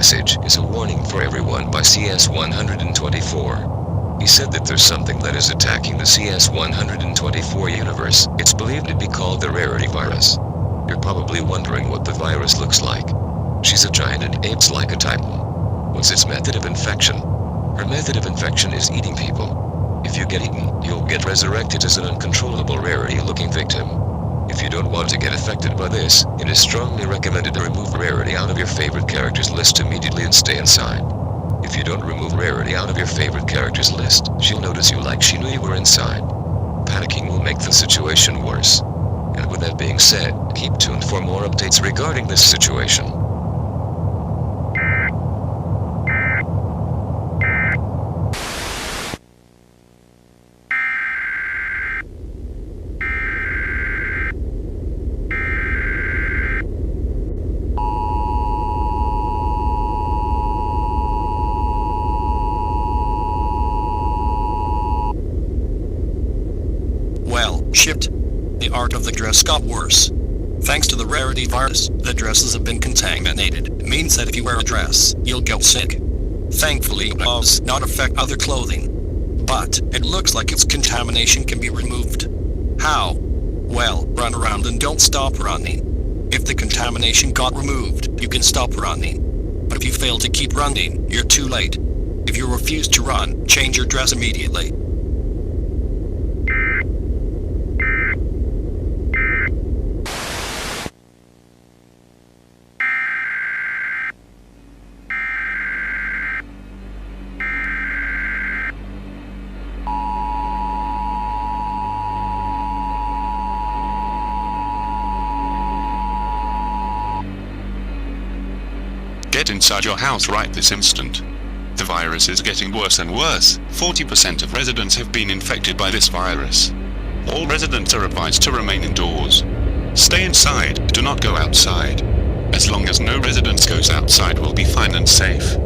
message is a warning for everyone by CS-124. He said that there's something that is attacking the CS-124 universe. It's believed to be called the Rarity virus. You're probably wondering what the virus looks like. She's a giant and apes like a titan. What's its method of infection? Her method of infection is eating people. If you get eaten, you'll get resurrected as an uncontrollable Rarity-looking victim. If you don't want to get affected by this, it is strongly recommended to remove Rarity out of your favorite characters list immediately and stay inside. If you don't remove Rarity out of your favorite characters list, she'll notice you like she knew you were inside. Panicking will make the situation worse. And with that being said, keep tuned for more updates regarding this situation. Well, shit. The art of the dress got worse. Thanks to the Rarity virus, the dresses have been contaminated. It means that if you wear a dress, you'll get sick. Thankfully, it does not affect other clothing. But, it looks like its contamination can be removed. How? Well, run around and don't stop running. If the contamination got removed, you can stop running. But if you fail to keep running, you're too late. If you refuse to run, change your dress immediately. Get inside your house right this instant. The virus is getting worse and worse. 40% of residents have been infected by this virus. All residents are advised to remain indoors. Stay inside, do not go outside. As long as no resident goes outside, we'll be fine and safe.